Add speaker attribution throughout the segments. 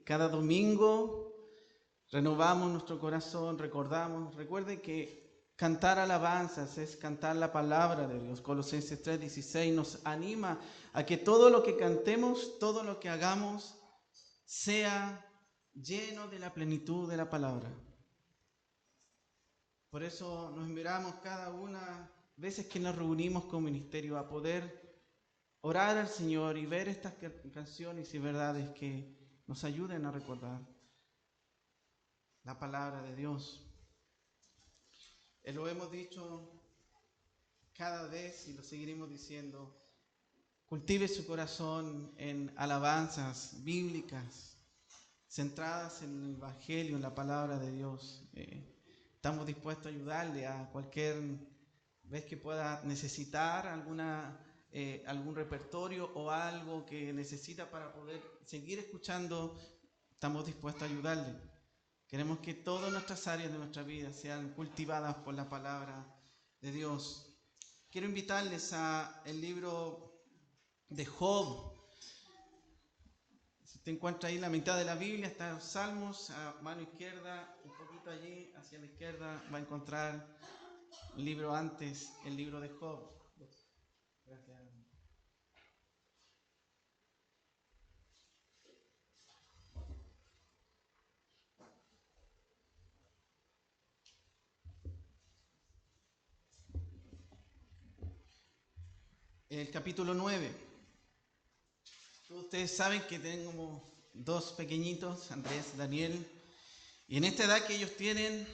Speaker 1: cada domingo renovamos nuestro corazón, recordamos. Recuerde que cantar alabanzas es cantar la palabra de Dios. Colosenses 3:16 nos anima a que todo lo que cantemos, todo lo que hagamos, sea lleno de la plenitud de la palabra. Por eso nos miramos cada una veces que nos reunimos como ministerio a poder orar al Señor y ver estas canciones y verdades que nos ayuden a recordar la palabra de Dios. Lo hemos dicho cada vez y lo seguiremos diciendo. Cultive su corazón en alabanzas bíblicas, centradas en el Evangelio, en la palabra de Dios. Estamos dispuestos a ayudarle a cualquier vez que pueda necesitar algún repertorio o algo que necesita para poder seguir escuchando. Estamos dispuestos a ayudarle. Queremos que todas nuestras áreas de nuestra vida sean cultivadas por la palabra de Dios. Quiero invitarles al libro de Job. Si te encuentras ahí, la mitad de la Biblia está en Salmos, a mano izquierda, un poquito allí, hacia la izquierda, va a encontrar el libro antes, el libro de Job. Gracias. El capítulo 9. Ustedes saben que tengo dos pequeñitos, Andrés, Daniel, y en esta edad que ellos tienen,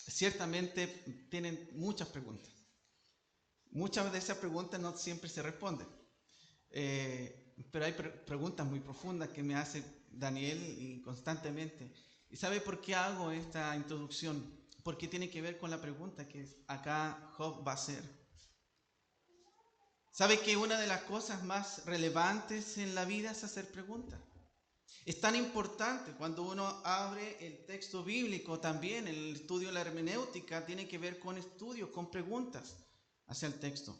Speaker 1: ciertamente tienen muchas preguntas. Muchas de esas preguntas no siempre se responden, pero hay preguntas muy profundas que me hace Daniel y constantemente. ¿Y sabe por qué hago esta introducción? Porque tiene que ver con la pregunta que acá Job va a hacer. ¿Sabe que una de las cosas más relevantes en la vida es hacer preguntas? Es tan importante cuando uno abre el texto bíblico también, el estudio de la hermenéutica tiene que ver con estudios, con preguntas hacia el texto,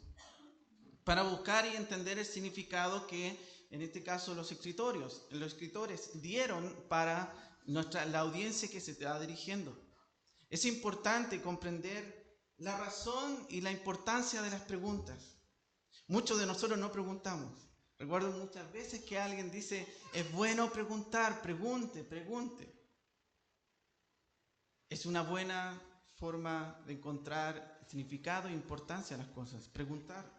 Speaker 1: para buscar y entender el significado que en este caso los escritores dieron para la audiencia que se está dirigiendo. Es importante comprender la razón y la importancia de las preguntas. Muchos de nosotros no preguntamos. Recuerdo muchas veces que alguien dice, es bueno preguntar, pregunte. Es una buena forma de encontrar significado e importancia a las cosas, preguntar.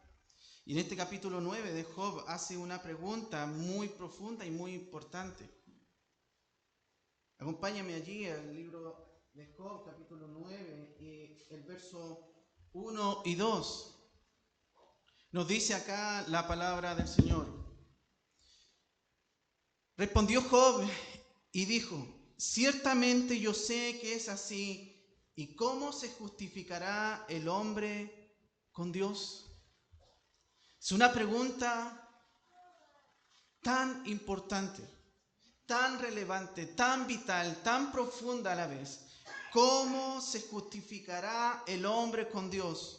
Speaker 1: Y en este capítulo 9 de Job hace una pregunta muy profunda y muy importante. Acompáñame allí al libro de Job, capítulo 9, y el verso 1 y 2. Nos dice acá la palabra del Señor. Respondió Job y dijo, ciertamente yo sé que es así, ¿y cómo se justificará el hombre con Dios? Es una pregunta tan importante, tan relevante, tan vital, tan profunda a la vez. ¿Cómo se justificará el hombre con Dios?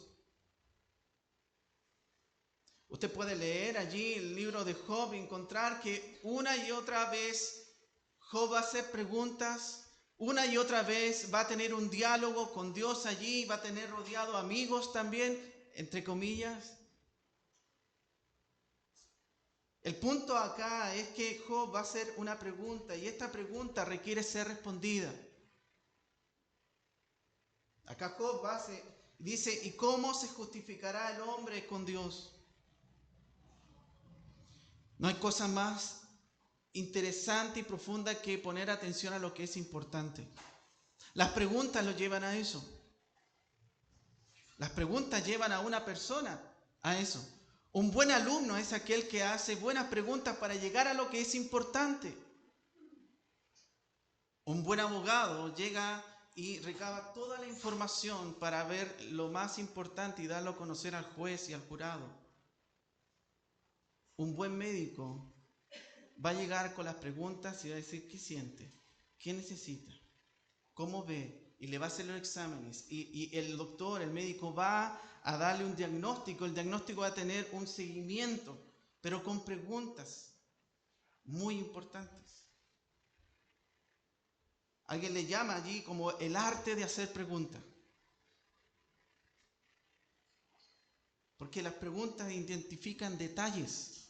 Speaker 1: Usted puede leer allí el libro de Job y encontrar que una y otra vez Job va a hacer preguntas, una y otra vez va a tener un diálogo con Dios allí, va a tener rodeado amigos también, entre comillas. El punto acá es que Job va a hacer una pregunta y esta pregunta requiere ser respondida. Acá Job dice, ¿y cómo se justificará el hombre con Dios? No hay cosa más interesante y profunda que poner atención a lo que es importante. Las preguntas lo llevan a eso. Las preguntas llevan a una persona a eso. Un buen alumno es aquel que hace buenas preguntas para llegar a lo que es importante. Un buen abogado llega y recaba toda la información para ver lo más importante y darlo a conocer al juez y al jurado. Un buen médico va a llegar con las preguntas y va a decir qué siente, qué necesita, cómo ve, y le va a hacer los exámenes. Y el doctor, el médico va a darle un diagnóstico. El diagnóstico va a tener un seguimiento, pero con preguntas muy importantes. Alguien le llama allí como el arte de hacer preguntas. Porque las preguntas identifican detalles.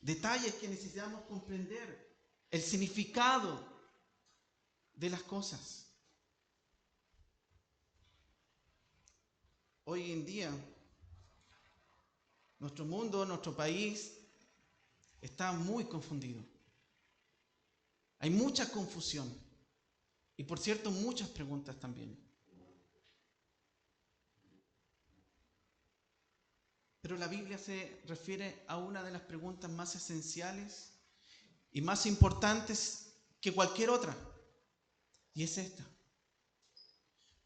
Speaker 1: Detalles que necesitamos comprender. El significado de las cosas. Hoy en día, nuestro mundo, nuestro país, está muy confundido. Hay mucha confusión. Y por cierto, muchas preguntas también. Pero la Biblia se refiere a una de las preguntas más esenciales y más importantes que cualquier otra. Y es esta.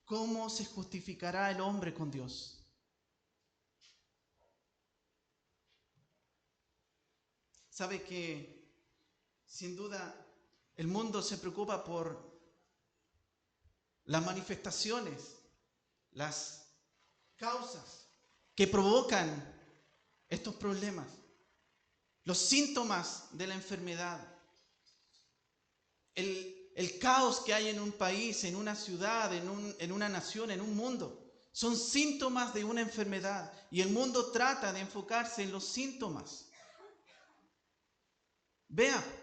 Speaker 1: ¿Cómo se justificará el hombre con Dios? Sabe que, sin duda, el mundo se preocupa por las manifestaciones, las causas que provocan estos problemas, los síntomas de la enfermedad, el caos que hay en un país, en una ciudad, en una nación, en un mundo. Son síntomas de una enfermedad y el mundo trata de enfocarse en los síntomas. Vea,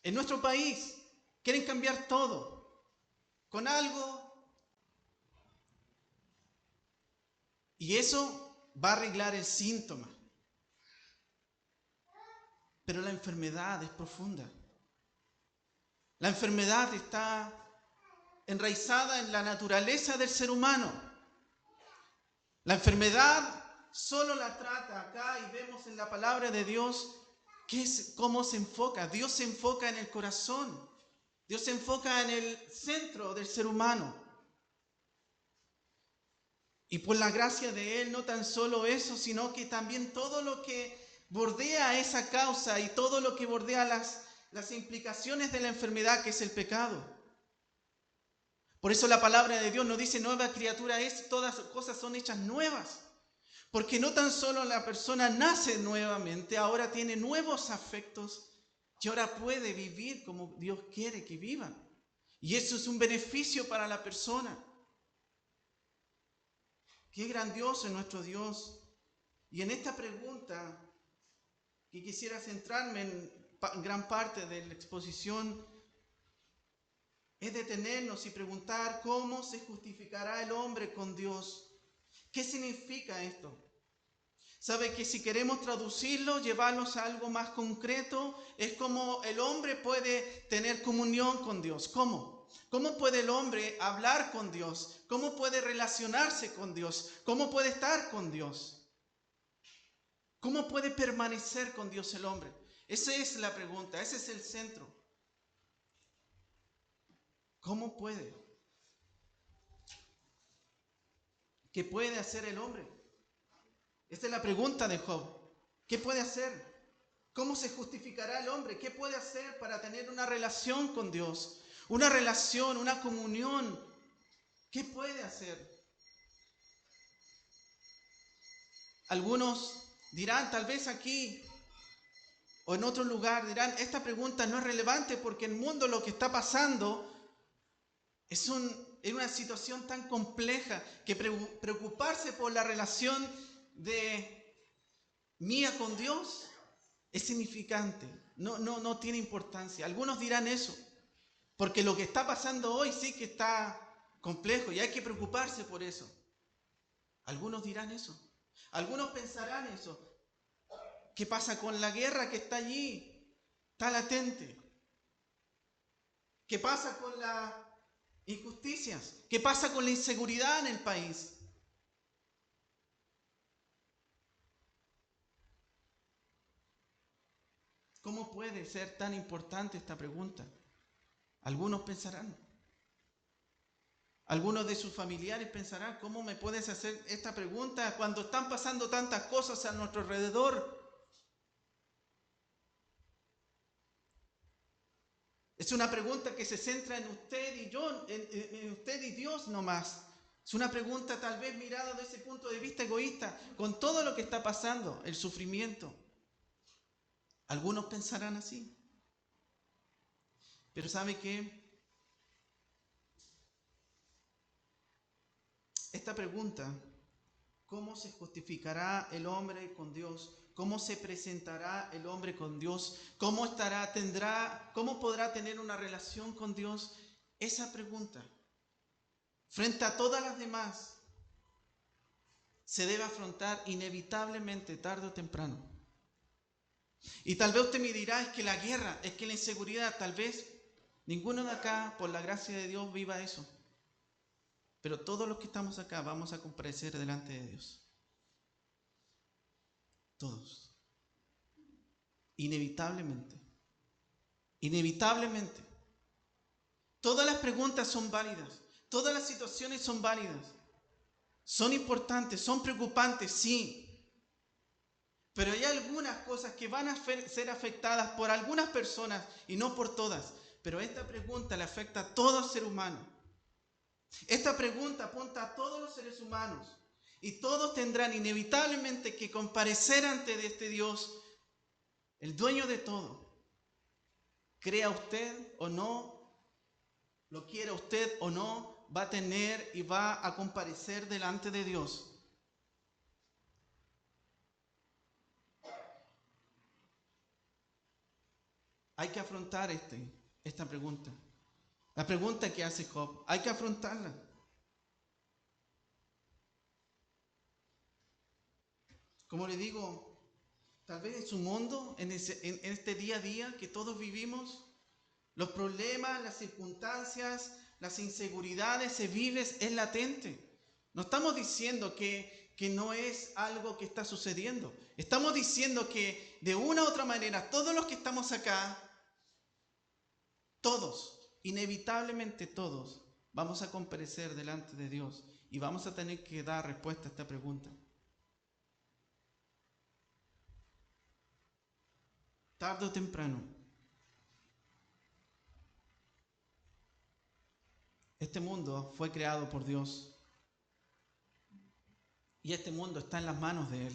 Speaker 1: en nuestro país quieren cambiar todo con algo y eso va a arreglar el síntoma. Pero la enfermedad es profunda. La enfermedad está enraizada en la naturaleza del ser humano. La enfermedad solo la trata acá y vemos en la palabra de Dios cómo se enfoca. Dios se enfoca en el corazón. Dios se enfoca en el centro del ser humano. Y por la gracia de Él, no tan solo eso, sino que también todo lo que bordea esa causa y todo lo que bordea las implicaciones de la enfermedad, que es el pecado. Por eso la palabra de Dios nos dice: nueva criatura es, todas cosas son hechas nuevas. Porque no tan solo la persona nace nuevamente, ahora tiene nuevos afectos y ahora puede vivir como Dios quiere que viva. Y eso es un beneficio para la persona. Qué grandioso es nuestro Dios. Y en esta pregunta, que quisiera centrarme en gran parte de la exposición, es detenernos y preguntar cómo se justificará el hombre con Dios. ¿Qué significa esto? ¿Sabe que si queremos traducirlo, llevarnos a algo más concreto, es como el hombre puede tener comunión con Dios? ¿Cómo? ¿Cómo puede el hombre hablar con Dios? ¿Cómo puede relacionarse con Dios? ¿Cómo puede estar con Dios? ¿Cómo puede permanecer con Dios el hombre? Esa es la pregunta, ese es el centro. ¿Cómo puede? ¿Qué puede hacer el hombre? Esta es la pregunta de Job. ¿Qué puede hacer? ¿Cómo se justificará el hombre? ¿Qué puede hacer para tener una relación con Dios? Una relación, una comunión. ¿Qué puede hacer? Algunos dirán, tal vez aquí o en otro lugar, dirán, esta pregunta no es relevante porque en el mundo lo que está pasando es una situación tan compleja que preocuparse por la relación de mía con Dios es significante, no tiene importancia. Algunos dirán eso, porque lo que está pasando hoy sí que está complejo y hay que preocuparse por eso. Algunos dirán eso. Algunos pensarán eso. ¿Qué pasa con la guerra que está allí? Está latente. ¿Qué pasa con las injusticias? ¿Qué pasa con la inseguridad en el país? ¿Cómo puede ser tan importante esta pregunta? Algunos pensarán. Algunos de sus familiares pensarán, ¿cómo me puedes hacer esta pregunta cuando están pasando tantas cosas a nuestro alrededor? Es una pregunta que se centra en usted y yo, en usted y Dios nomás. Es una pregunta tal vez mirada desde ese punto de vista egoísta, con todo lo que está pasando, el sufrimiento. Algunos pensarán así. Pero ¿sabe qué? Esta pregunta, ¿cómo se justificará el hombre con Dios? ¿Cómo se presentará el hombre con Dios? ¿Cómo podrá tener una relación con Dios? Esa pregunta, frente a todas las demás, se debe afrontar inevitablemente, tarde o temprano. Y tal vez usted me dirá, es que la guerra, es que la inseguridad, tal vez ninguno de acá, por la gracia de Dios, viva eso. Pero todos los que estamos acá vamos a comparecer delante de Dios. Todos. Inevitablemente. Inevitablemente. Todas las preguntas son válidas. Todas las situaciones son válidas. Son importantes, son preocupantes, sí. Pero hay algunas cosas que van a ser afectadas por algunas personas y no por todas. Pero esta pregunta le afecta a todo ser humano. Esta pregunta apunta a todos los seres humanos. Y todos tendrán inevitablemente que comparecer ante este Dios, el dueño de todo. Crea usted o no, lo quiera usted o no, va a tener y va a comparecer delante de Dios. Hay que afrontar esta pregunta. La pregunta que hace Job, hay que afrontarla. Como le digo, tal vez en su mundo, en este día a día que todos vivimos, los problemas, las circunstancias, las inseguridades se viven, es latente. No estamos diciendo que no es algo que está sucediendo. Estamos diciendo que de una u otra manera, todos los que estamos acá, todos, inevitablemente todos, vamos a comparecer delante de Dios y vamos a tener que dar respuesta a esta pregunta. Tarde o temprano, este mundo fue creado por Dios y este mundo está en las manos de Él.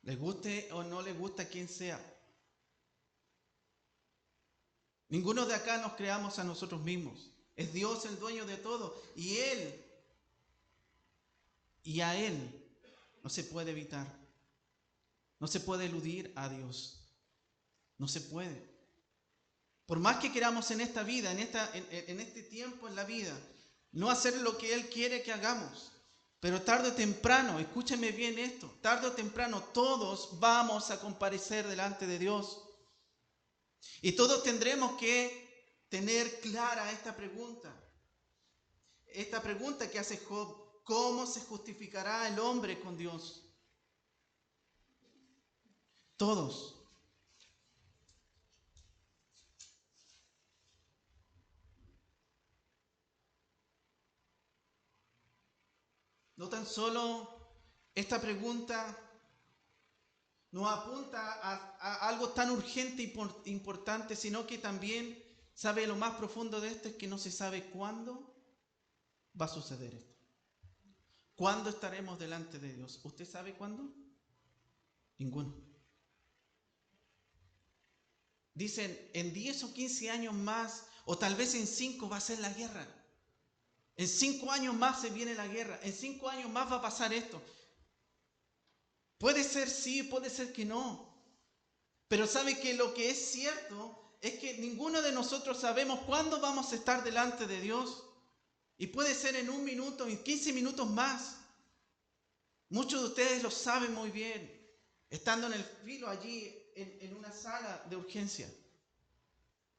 Speaker 1: Le guste o no le gusta a quien sea. Ninguno de acá nos creamos a nosotros mismos. Es Dios el dueño de todo y a Él no se puede evitar. No se puede eludir a Dios. No se puede. Por más que queramos en esta vida, en este tiempo en la vida, no hacer lo que Él quiere que hagamos. Pero tarde o temprano, escúcheme bien esto, tarde o temprano todos vamos a comparecer delante de Dios. Y todos tendremos que tener clara esta pregunta. Esta pregunta que hace Job, ¿cómo se justificará el hombre con Dios? Todos. No tan solo esta pregunta nos apunta a algo tan urgente e importante, sino que también, ¿sabe lo más profundo de esto? Es que no se sabe cuándo va a suceder esto. ¿Cuándo estaremos delante de Dios? ¿Usted sabe cuándo? Ninguno. Dicen, en 10 o 15 años más, o tal vez en 5 va a ser la guerra. En 5 años más se viene la guerra. En 5 años más va a pasar esto. Puede ser sí, puede ser que no. Pero sabe que lo que es cierto es que ninguno de nosotros sabemos cuándo vamos a estar delante de Dios. Y puede ser en 1 minuto, en 15 minutos más. Muchos de ustedes lo saben muy bien, estando en el filo allí en una sala de urgencia.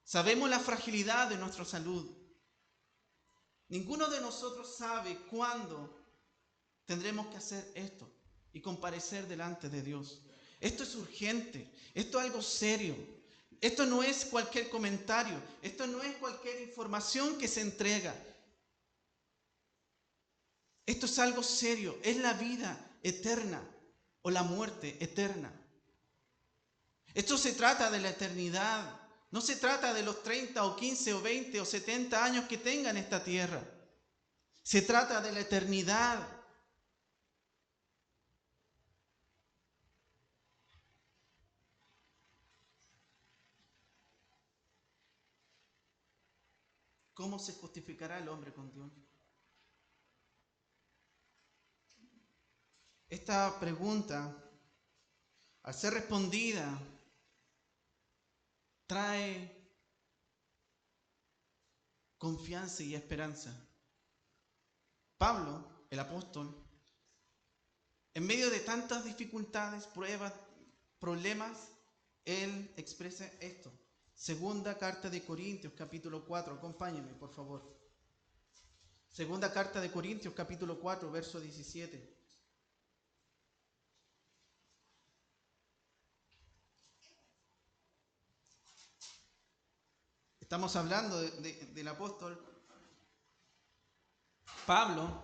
Speaker 1: Sabemos la fragilidad de nuestra salud. Ninguno de nosotros sabe cuándo tendremos que hacer esto y comparecer delante de Dios. Esto es urgente, esto es algo serio. Esto no es cualquier comentario, esto no es cualquier información que se entrega. Esto es algo serio, es la vida eterna o la muerte eterna. Esto se trata de la eternidad. No se trata de los 30 o 15 o 20 o 70 años que tengan esta tierra. Se trata de la eternidad. ¿Cómo se justificará el hombre con Dios? Esta pregunta, al ser respondida, trae confianza y esperanza. Pablo, el apóstol, en medio de tantas dificultades, pruebas, problemas, él expresa esto. Segunda carta de Corintios, capítulo 4. Acompáñenme, por favor. Segunda carta de Corintios, capítulo 4, verso 17. Estamos hablando del apóstol Pablo,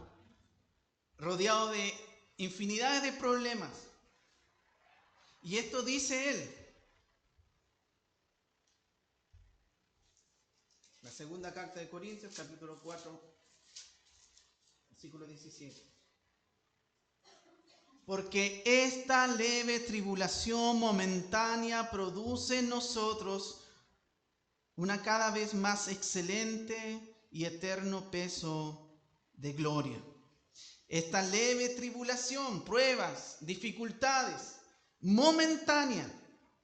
Speaker 1: rodeado de infinidad de problemas. Y esto dice él. La segunda carta de Corintios, capítulo 4, versículo 17. Porque esta leve tribulación momentánea produce en nosotros una cada vez más excelente y eterno peso de gloria. Esta leve tribulación, pruebas, dificultades, momentánea,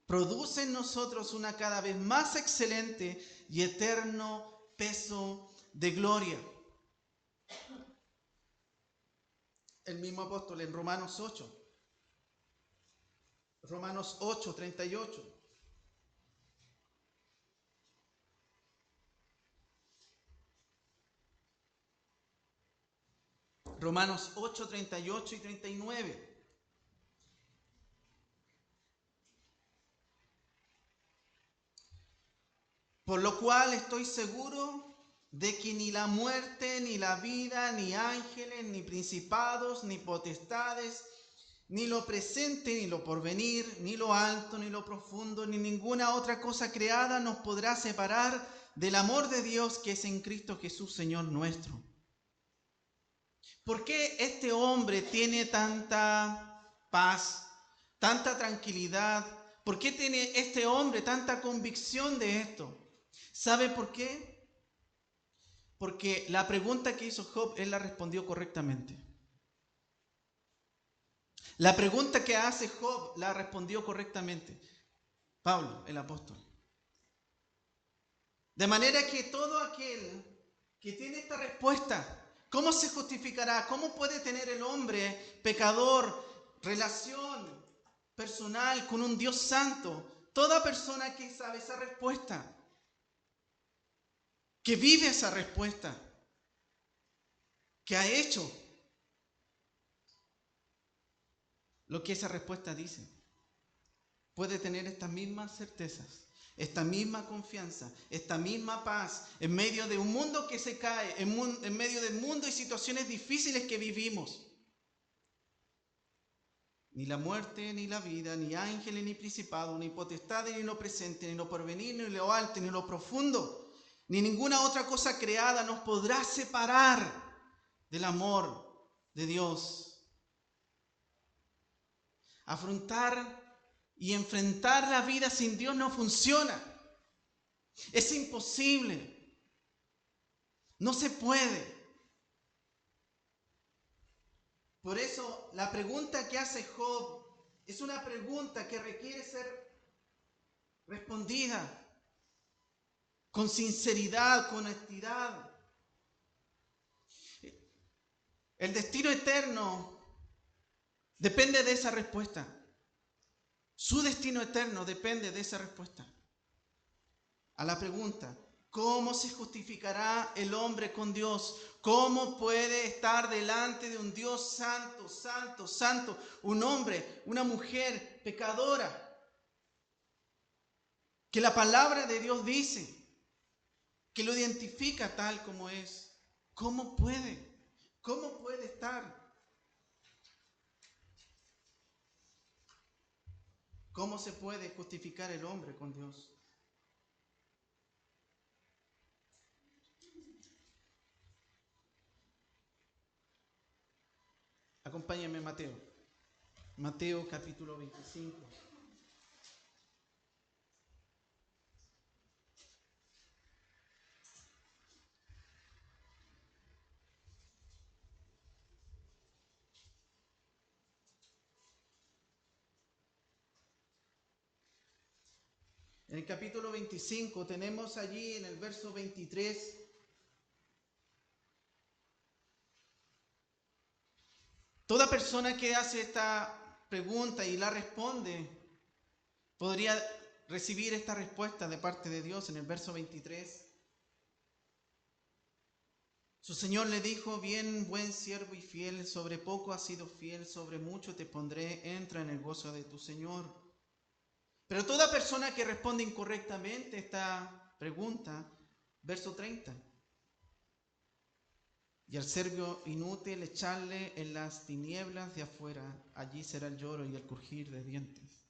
Speaker 1: produce en nosotros una cada vez más excelente y eterno peso de gloria. El mismo apóstol en Romanos 8, 38. Romanos 8, 38 y 39. Por lo cual estoy seguro de que ni la muerte, ni la vida, ni ángeles, ni principados, ni potestades, ni lo presente, ni lo porvenir, ni lo alto, ni lo profundo, ni ninguna otra cosa creada nos podrá separar del amor de Dios que es en Cristo Jesús, Señor nuestro. ¿Por qué este hombre tiene tanta paz, tanta tranquilidad? ¿Por qué tiene este hombre tanta convicción de esto? ¿Sabe por qué? Porque la pregunta que hizo Job, él la respondió correctamente. La pregunta que hace Job la respondió correctamente Pablo, el apóstol. De manera que todo aquel que tiene esta respuesta, ¿cómo se justificará? ¿Cómo puede tener el hombre pecador relación personal con un Dios santo? Toda persona que sabe esa respuesta, que vive esa respuesta, que ha hecho lo que esa respuesta dice, puede tener estas mismas certezas, esta misma confianza, esta misma paz en medio de un mundo que se cae, en medio del mundo y situaciones difíciles que vivimos. Ni la muerte, ni la vida, ni ángeles, ni principados, ni potestades, ni lo presente, ni lo porvenir, ni lo alto, ni lo profundo, ni ninguna otra cosa creada nos podrá separar del amor de Dios. Afrontar y enfrentar la vida sin Dios no funciona. Es imposible. No se puede. Por eso la pregunta que hace Job es una pregunta que requiere ser respondida con sinceridad, con honestidad. El destino eterno depende de esa respuesta. Su destino eterno depende de esa respuesta. A la pregunta, ¿cómo se justificará el hombre con Dios? ¿Cómo puede estar delante de un Dios santo, santo, santo? Un hombre, una mujer pecadora. Que la palabra de Dios dice, que lo identifica tal como es. ¿Cómo puede? ¿Cómo puede estar? ¿Cómo se puede justificar el hombre con Dios? Acompáñame a Mateo. Mateo capítulo 25. En el capítulo 25 tenemos allí en el verso 23. Toda persona que hace esta pregunta y la responde podría recibir esta respuesta de parte de Dios en el verso 23. Su Señor le dijo: bien, buen siervo y fiel, sobre poco has sido fiel, sobre mucho te pondré, entra en el gozo de tu Señor. Pero toda persona que responde incorrectamente esta pregunta, verso 30. Y al siervo inútil echarle en las tinieblas de afuera, allí será el lloro y el crujir de dientes.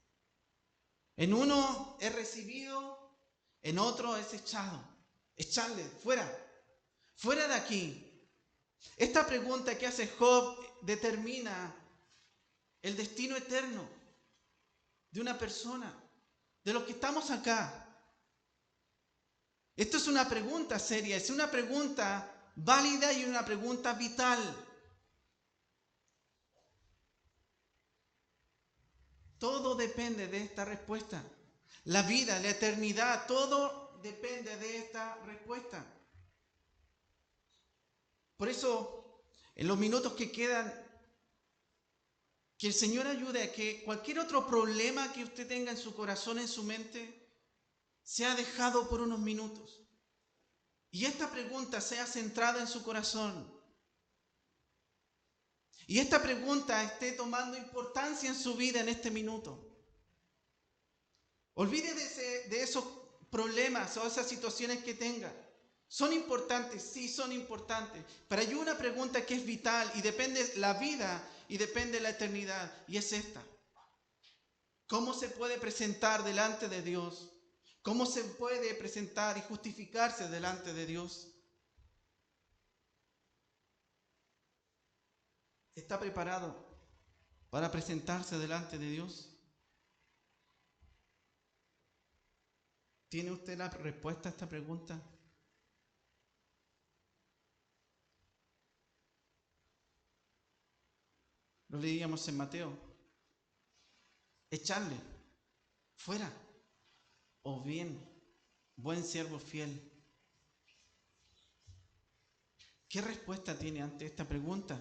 Speaker 1: En uno es recibido, en otro es echado. Echarle, fuera de aquí. Esta pregunta que hace Job determina el destino eterno de una persona, de los que estamos acá. Esto es una pregunta seria, es una pregunta válida y una pregunta vital. Todo depende de esta respuesta. La vida, la eternidad, todo depende de esta respuesta. Por eso, en los minutos que quedan, que el Señor ayude a que cualquier otro problema que usted tenga en su corazón, en su mente, sea dejado por unos minutos. Y esta pregunta sea centrada en su corazón. Y esta pregunta esté tomando importancia en su vida en este minuto. Olvide de esos problemas o esas situaciones que tenga. ¿Son importantes? Sí, son importantes. Pero hay una pregunta que es vital y depende la vida y depende la eternidad. Y es esta. ¿Cómo se puede presentar delante de Dios? ¿Cómo se puede presentar y justificarse delante de Dios? ¿Está preparado para presentarse delante de Dios? ¿Tiene usted la respuesta a esta pregunta? Lo leíamos en Mateo. Echarle fuera. O bien, buen siervo fiel. ¿Qué respuesta tiene ante esta pregunta?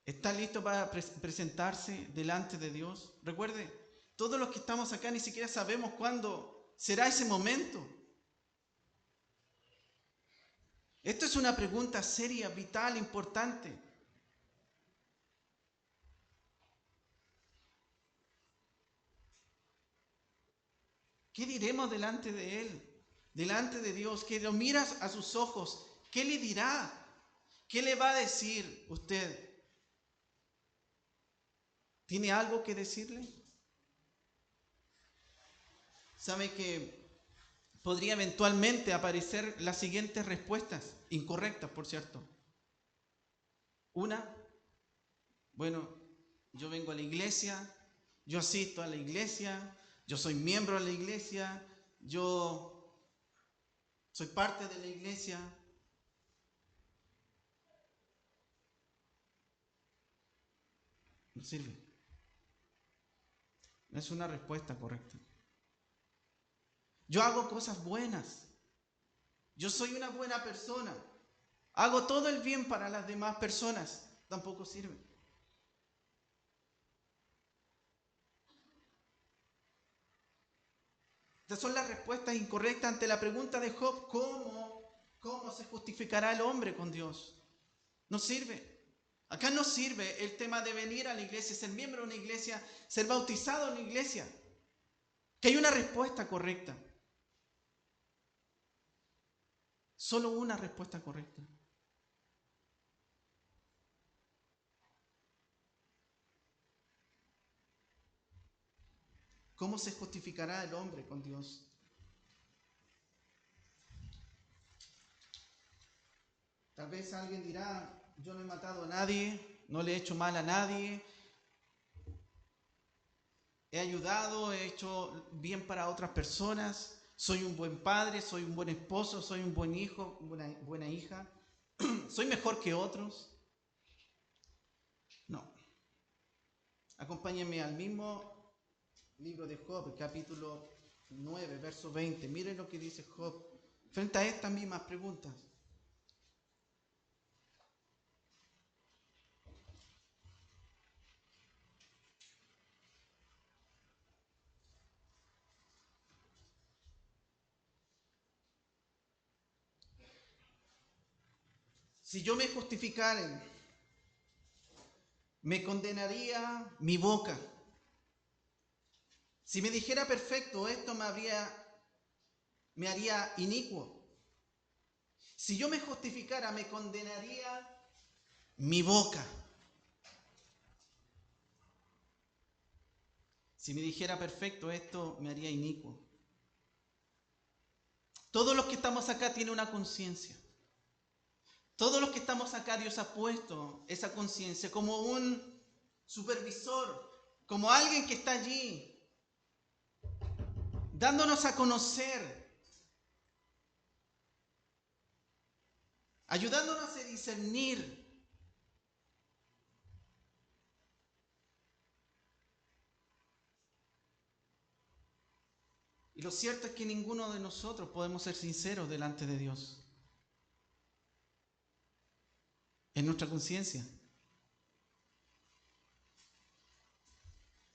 Speaker 1: ¿Está listo para presentarse delante de Dios? Recuerde, todos los que estamos acá ni siquiera sabemos cuándo será ese momento. Esto es una pregunta seria, vital, importante. ¿Qué diremos delante de Él? Delante de Dios, que lo miras a sus ojos. ¿Qué le dirá? ¿Qué le va a decir usted? ¿Tiene algo que decirle? ¿Sabe que podría eventualmente aparecer las siguientes respuestas? Incorrectas, por cierto. Una, bueno, yo vengo a la iglesia, yo asisto a la iglesia, yo soy miembro de la iglesia, yo soy parte de la iglesia. No sirve. No es una respuesta correcta. Yo hago cosas buenas. Yo soy una buena persona. Hago todo el bien para las demás personas. Tampoco sirve. Estas son las respuestas incorrectas ante la pregunta de Job: ¿cómo se justificará el hombre con Dios? No sirve. Acá no sirve el tema de venir a la iglesia, ser miembro de una iglesia, ser bautizado en una iglesia. Que hay una respuesta correcta. Solo una respuesta correcta. ¿Cómo se justificará el hombre con Dios? Tal vez alguien dirá: yo no he matado a nadie, no le he hecho mal a nadie, he ayudado, he hecho bien para otras personas, soy un buen padre, soy un buen esposo, soy un buen hijo, una buena hija, soy mejor que otros. No. Acompáñenme al mismo libro de Job, capítulo 9, verso 20. Miren lo que dice Job frente a estas mismas preguntas. Si yo me justificare, me condenaría mi boca. Si me dijera perfecto, esto me haría inicuo. Si yo me justificara, me condenaría mi boca. Si me dijera perfecto, esto me haría inicuo. Todos los que estamos acá tienen una conciencia. Todos los que estamos acá, Dios ha puesto esa conciencia como un supervisor, como alguien que está allí, dándonos a conocer, ayudándonos a discernir. Y lo cierto es que ninguno de nosotros podemos ser sinceros delante de Dios. En nuestra conciencia.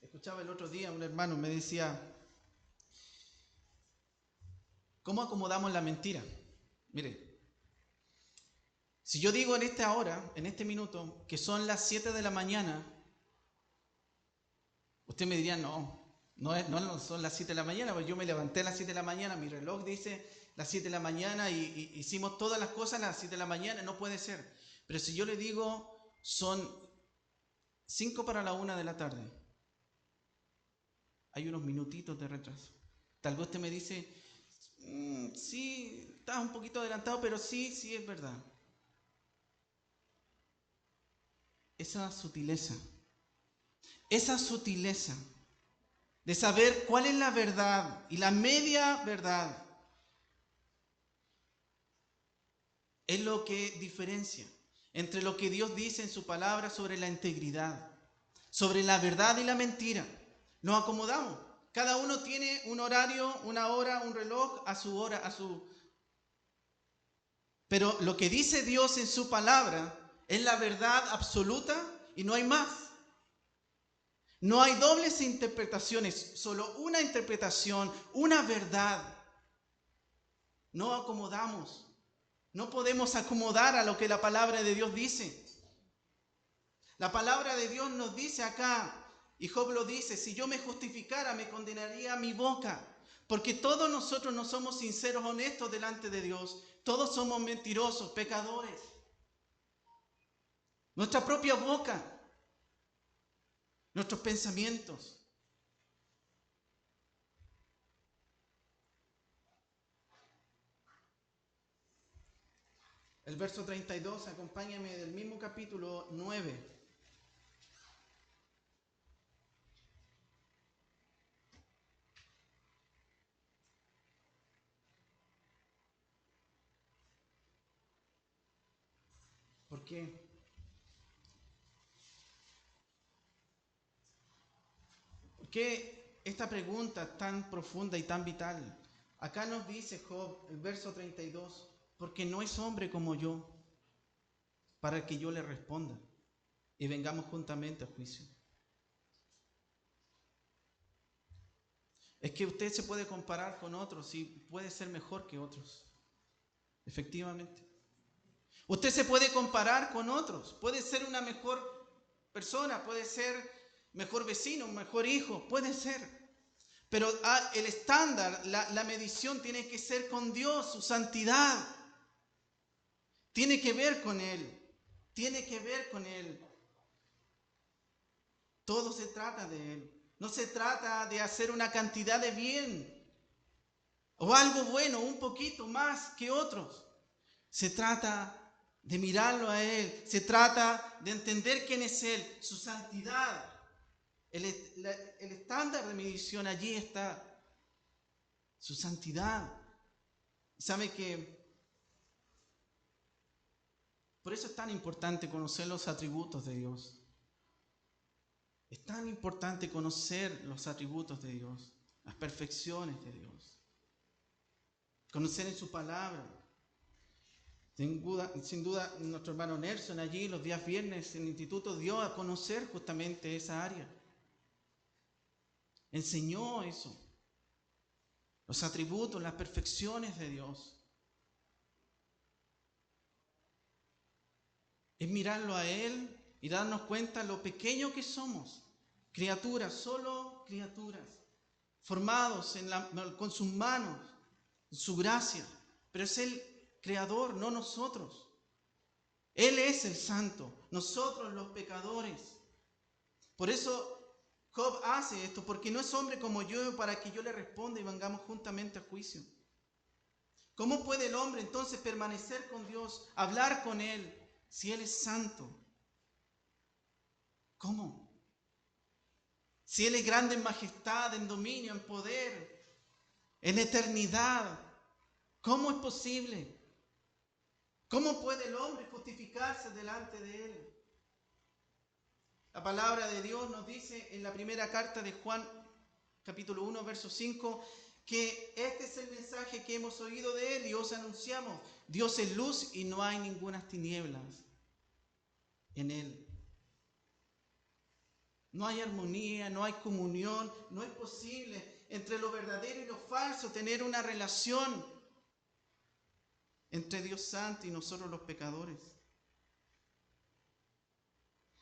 Speaker 1: Escuchaba el otro día un hermano me decía, ¿cómo acomodamos la mentira? Mire, si yo digo en esta hora, en este minuto, que son las 7 de la mañana, usted me diría, no son las 7 de la mañana, porque yo me levanté a las 7 de la mañana, mi reloj dice las 7 de la mañana y hicimos todas las cosas a las 7 de la mañana, no puede ser. Pero si yo le digo, son 5 para la 1 de la tarde, hay unos minutitos de retraso. Tal vez usted me dice, sí, estás un poquito adelantado, pero sí es verdad. Esa sutileza de saber cuál es la verdad y la media verdad es lo que diferencia entre lo que Dios dice en su palabra sobre la integridad, sobre la verdad y la mentira. Nos acomodamos. Cada uno tiene un horario, una hora, un reloj a su hora, Pero lo que dice Dios en su palabra es la verdad absoluta y no hay más. No hay dobles interpretaciones, solo una interpretación, una verdad. No acomodamos. No podemos acomodar a lo que la palabra de Dios dice. La palabra de Dios nos dice acá, y Job lo dice, si yo me justificara, me condenaría mi boca. Porque todos nosotros no somos sinceros, honestos delante de Dios. Todos somos mentirosos, pecadores. Nuestra propia boca, nuestros pensamientos. El verso 32, acompáñame del mismo capítulo 9. ¿Por qué? ¿Por qué esta pregunta tan profunda y tan vital? Acá nos dice Job, el verso 32, porque no es hombre como yo, para que yo le responda y vengamos juntamente a juicio. Es que usted se puede comparar con otros y puede ser mejor que otros. Efectivamente. Usted se puede comparar con otros. Puede ser una mejor persona, puede ser mejor vecino, un mejor hijo, puede ser. Pero el estándar, la medición tiene que ser con Dios, su santidad. Tiene que ver con Él. Tiene que ver con Él. Todo se trata de Él. No se trata de hacer una cantidad de bien o algo bueno, un poquito más que otros. Se trata de mirarlo a Él. Se trata de entender quién es Él, su santidad. El estándar de medición allí está. Su santidad. ¿Sabe que por eso es tan importante conocer los atributos de Dios? Es tan importante conocer los atributos de Dios, las perfecciones de Dios. Conocer en su palabra. Sin duda, nuestro hermano Nelson allí los días viernes en el instituto dio a conocer justamente esa área. Enseñó eso. Los atributos, las perfecciones de Dios. Es mirarlo a Él y darnos cuenta lo pequeño que somos. Criaturas, solo criaturas. Formados con sus manos, en su gracia. Pero es el Creador, no nosotros. Él es el santo, nosotros los pecadores. Por eso Job hace esto, porque no es hombre como yo para que yo le responda y vengamos juntamente a juicio. ¿Cómo puede el hombre entonces permanecer con Dios, hablar con Él, si Él es santo? ¿Cómo? Si Él es grande en majestad, en dominio, en poder, en eternidad, ¿cómo es posible? ¿Cómo puede el hombre justificarse delante de Él? La palabra de Dios nos dice en la primera carta de Juan, capítulo 1, verso 5, que este es el mensaje que hemos oído de Él y os anunciamos. Dios es luz y no hay ninguna tinieblas en Él. No hay armonía, no hay comunión, no es posible entre lo verdadero y lo falso tener una relación entre Dios Santo y nosotros los pecadores.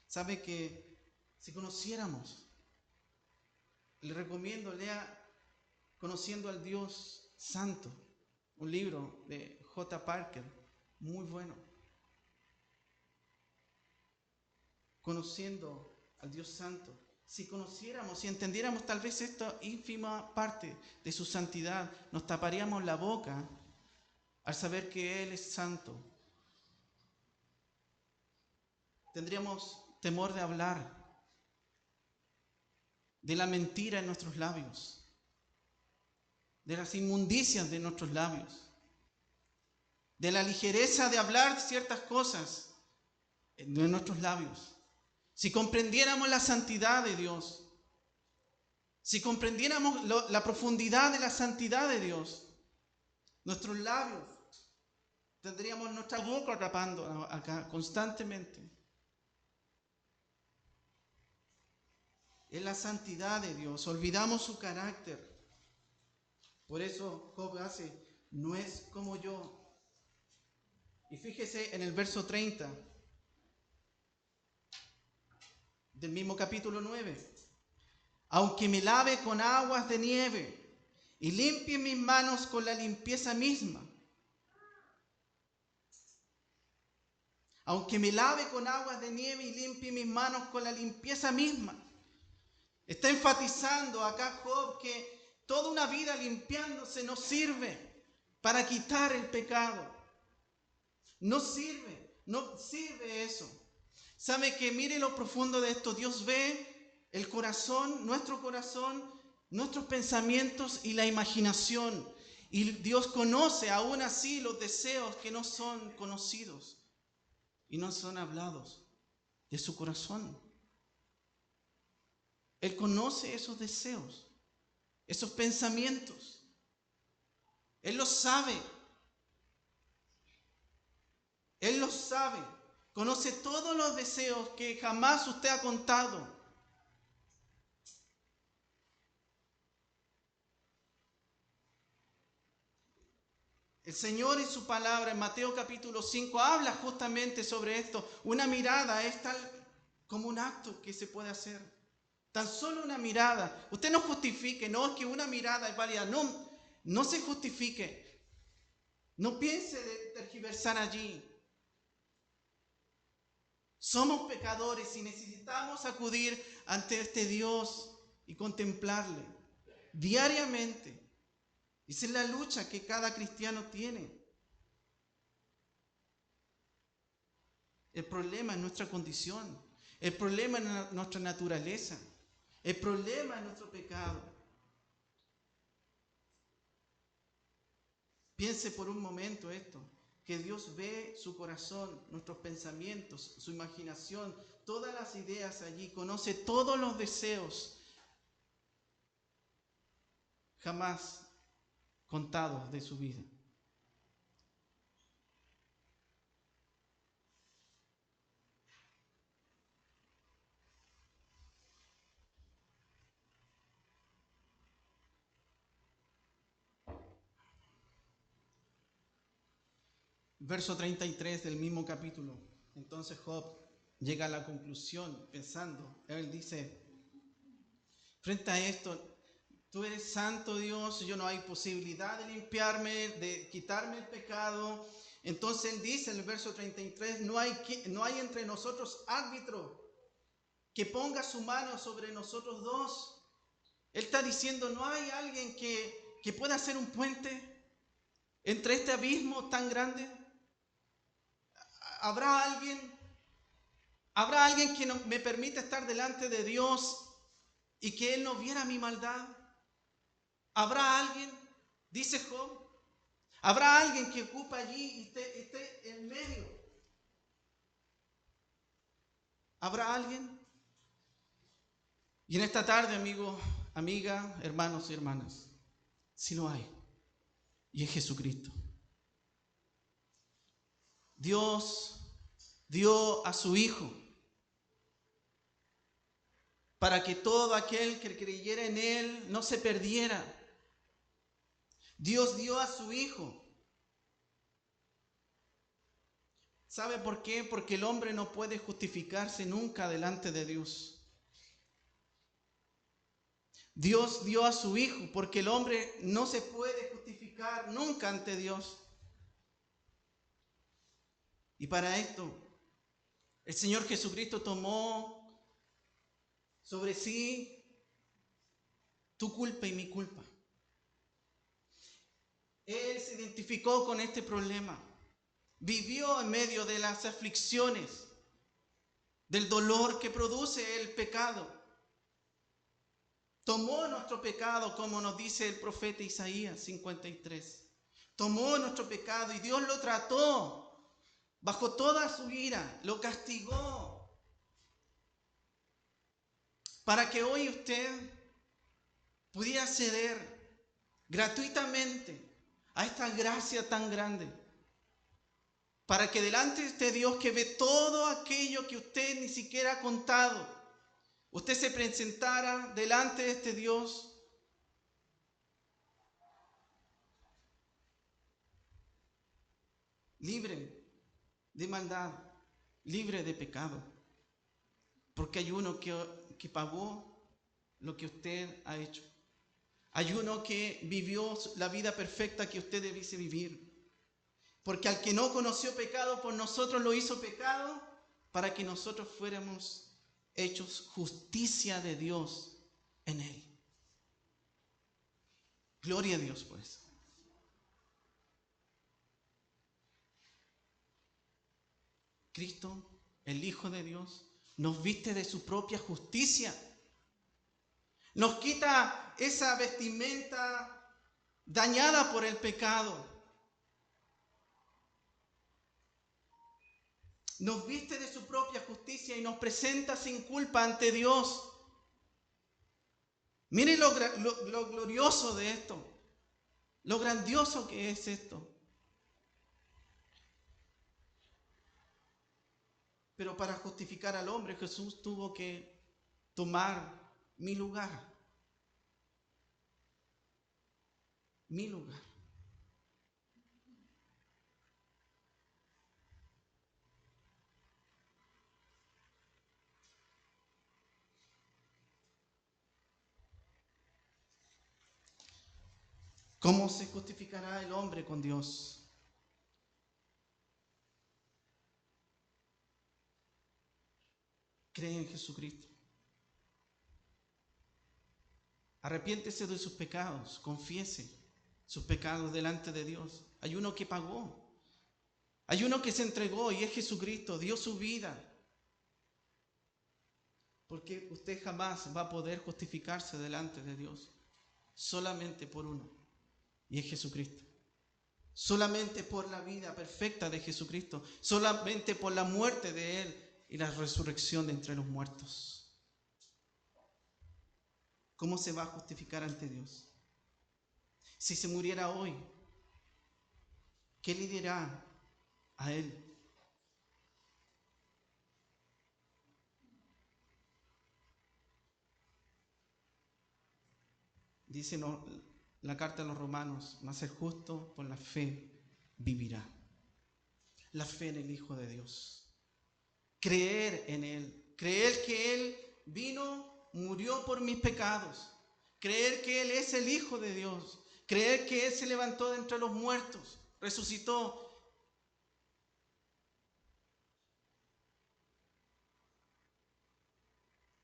Speaker 1: ¿Sabe que si conociéramos, le recomiendo, lea Conociendo al Dios Santo, un libro de J. Parker, muy bueno. Conociendo al Dios Santo. Si conociéramos, si entendiéramos tal vez esta ínfima parte de su santidad, nos taparíamos la boca al saber que Él es santo. Tendríamos temor de hablar de la mentira en nuestros labios, de las inmundicias de nuestros labios, de la ligereza de hablar ciertas cosas de nuestros labios. Si comprendiéramos la santidad de Dios, si comprendiéramos la profundidad de la santidad de Dios, nuestros labios, tendríamos nuestra boca tapando acá constantemente. Es la santidad de Dios, olvidamos su carácter. Por eso Job hace, no es como yo. Y fíjese en el verso 30 del mismo capítulo 9. Aunque me lave con aguas de nieve y limpie mis manos con la limpieza misma. Aunque me lave con aguas de nieve y limpie mis manos con la limpieza misma. Está enfatizando acá Job que toda una vida limpiándose no sirve para quitar el pecado. No sirve eso. ¿Sabe que mire lo profundo de esto? Dios ve el corazón, nuestros pensamientos y la imaginación. Y Dios conoce aún así los deseos que no son conocidos y no son hablados de su corazón. Él conoce esos deseos, esos pensamientos. Él los sabe. Él los sabe. Conoce todos los deseos que jamás usted ha contado. El Señor en su palabra, en Mateo capítulo 5, habla justamente sobre esto. Una mirada es tal como un acto que se puede hacer. Tan solo una mirada. Usted no justifique, no es que una mirada es válida. No se justifique. No piense de tergiversar allí. Somos pecadores y necesitamos acudir ante este Dios y contemplarle diariamente. Esa es la lucha que cada cristiano tiene. El problema es nuestra condición. El problema es nuestra naturaleza. El problema es nuestro pecado. Piense por un momento esto, que Dios ve su corazón, nuestros pensamientos, su imaginación, todas las ideas allí, conoce todos los deseos jamás contados de su vida. Verso 33 del mismo capítulo. Entonces Job llega a la conclusión pensando, él dice, frente a esto, tú eres santo Dios, yo no hay posibilidad de limpiarme, de quitarme el pecado. Entonces él dice en el verso 33, no hay entre nosotros árbitro que ponga su mano sobre nosotros dos. Él está diciendo, no hay alguien que pueda hacer un puente entre este abismo tan grande. ¿Habrá alguien que me permita estar delante de Dios y que Él no viera mi maldad? ¿Habrá alguien? Dice Job. ¿Habrá alguien que ocupa allí y esté en medio? ¿Habrá alguien? Y en esta tarde, amigo, amiga, hermanos y hermanas, sí lo hay. Y es Jesucristo. Dios dio a su Hijo para que todo aquel que creyera en Él no se perdiera. Dios dio a su Hijo. ¿Sabe por qué? Porque el hombre no puede justificarse nunca delante de Dios. Dios dio a su Hijo porque el hombre no se puede justificar nunca ante Dios. Y para esto, el Señor Jesucristo tomó sobre sí tu culpa y mi culpa. Él se identificó con este problema. Vivió en medio de las aflicciones, del dolor que produce el pecado. Tomó nuestro pecado, como nos dice el profeta Isaías 53. Tomó nuestro pecado y Dios lo trató bajo toda su ira, lo castigó, para que hoy usted pudiera acceder gratuitamente a esta gracia tan grande, para que delante de este Dios que ve todo aquello que usted ni siquiera ha contado, usted se presentara delante de este Dios libre de maldad, libre de pecado, porque hay uno que pagó lo que usted ha hecho. Hay uno que vivió la vida perfecta que usted debiese vivir. Porque al que no conoció pecado, por nosotros lo hizo pecado, para que nosotros fuéramos hechos justicia de Dios en él. Gloria a Dios por eso. Cristo, el Hijo de Dios, nos viste de su propia justicia. Nos quita esa vestimenta dañada por el pecado. Nos viste de su propia justicia y nos presenta sin culpa ante Dios. Miren lo glorioso de esto, lo grandioso que es esto. Pero para justificar al hombre, Jesús tuvo que tomar mi lugar. Mi lugar. ¿Cómo se justificará el hombre con Dios? Cree en Jesucristo. Arrepiéntese de sus pecados, confiese sus pecados delante de Dios. Hay uno que pagó. Hay uno que se entregó y es Jesucristo, dio su vida. Porque usted jamás va a poder justificarse delante de Dios. Solamente por uno. Y es Jesucristo. Solamente por la vida perfecta de Jesucristo. Solamente por la muerte de Él. y la resurrección de entre los muertos. ¿Cómo se va a justificar ante Dios? Si se muriera hoy, ¿qué le dirá a él? Dice la carta a los Romanos, mas el justo por la fe vivirá. La fe en el Hijo de Dios. Creer en Él. Creer que Él vino, murió por mis pecados. Creer que Él es el Hijo de Dios. Creer que Él se levantó de entre los muertos, resucitó.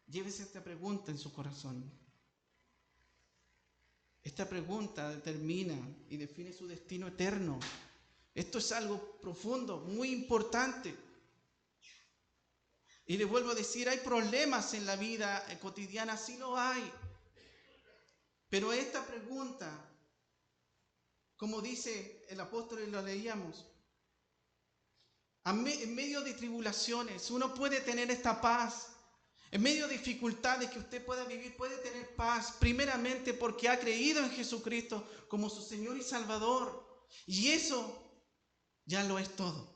Speaker 1: Llévese esta pregunta en su corazón. Esta pregunta determina y define su destino eterno. Esto es algo profundo, muy importante. Y les vuelvo a decir, hay problemas en la vida cotidiana, sí lo hay. Pero esta pregunta, como dice el apóstol y lo leíamos, en medio de tribulaciones uno puede tener esta paz. En medio de dificultades que usted pueda vivir, puede tener paz, primeramente porque ha creído en Jesucristo como su Señor y Salvador. Y eso ya lo es todo.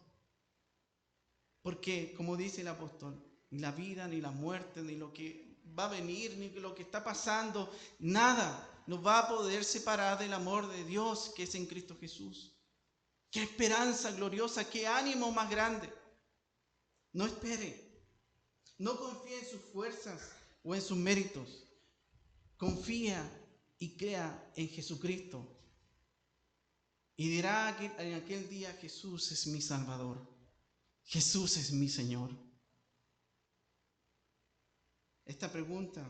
Speaker 1: Porque, como dice el apóstol, ni la vida, ni la muerte, ni lo que va a venir, ni lo que está pasando, nada nos va a poder separar del amor de Dios que es en Cristo Jesús. ¡Qué esperanza gloriosa! ¡Qué ánimo más grande! No espere. No confía en sus fuerzas o en sus méritos. Confía y crea en Jesucristo. Y dirá en aquel día, Jesús es mi Salvador. Jesús es mi Señor. Esta pregunta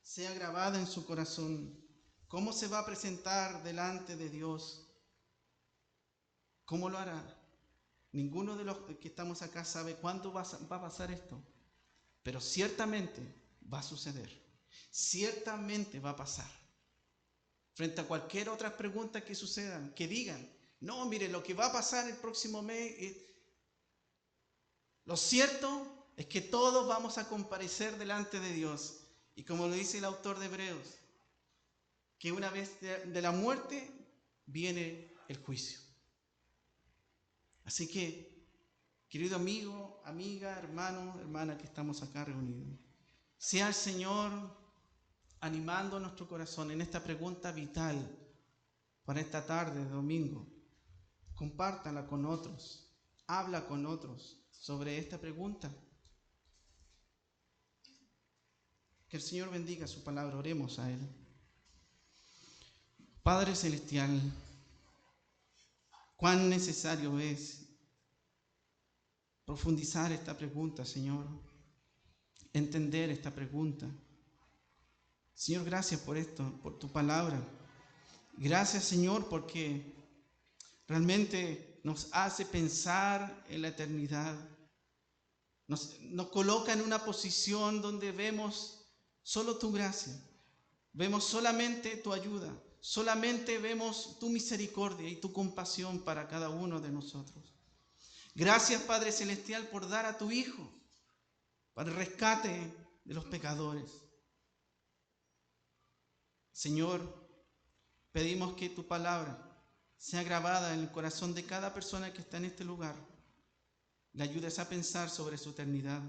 Speaker 1: sea grabada en su corazón. ¿Cómo se va a presentar delante de Dios? ¿Cómo lo hará? Ninguno de los que estamos acá sabe cuándo va a pasar esto. Pero ciertamente va a suceder. Ciertamente va a pasar. Frente a cualquier otra pregunta que sucedan, que digan, no, mire, lo que va a pasar el próximo mes. Lo cierto es que todos vamos a comparecer delante de Dios. Y como lo dice el autor de Hebreos, que una vez de la muerte viene el juicio. Así que, querido amigo, amiga, hermano, hermana que estamos acá reunidos, sea el Señor animando nuestro corazón en esta pregunta vital para esta tarde de domingo. Compártala con otros, habla con otros sobre esta pregunta. Que el Señor bendiga su palabra, oremos a Él. Padre Celestial, cuán necesario es profundizar esta pregunta, Señor, entender esta pregunta. Señor, gracias por esto, por tu palabra. Gracias, Señor, porque realmente nos hace pensar en la eternidad. Nos coloca en una posición donde vemos solo tu gracia, vemos solamente tu ayuda, solamente vemos tu misericordia y tu compasión para cada uno de nosotros. Gracias, Padre Celestial, por dar a tu Hijo para el rescate de los pecadores. Señor, pedimos que tu palabra sea grabada en el corazón de cada persona que está en este lugar. Le ayudes a pensar sobre su eternidad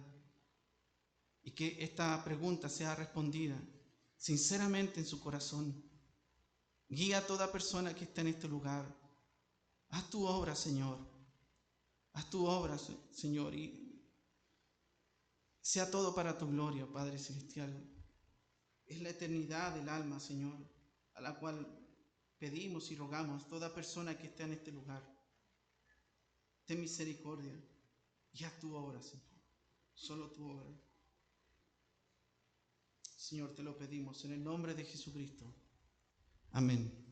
Speaker 1: y que esta pregunta sea respondida sinceramente en su corazón. Guía a toda persona que está en este lugar. Haz tu obra, Señor. Haz tu obra, Señor, y sea todo para tu gloria, Padre Celestial. Es la eternidad del alma, Señor, a la cual pedimos y rogamos toda persona que esté en este lugar. Ten misericordia y haz tu obra, Señor. Solo tu obra. Señor, te lo pedimos en el nombre de Jesucristo. Amén.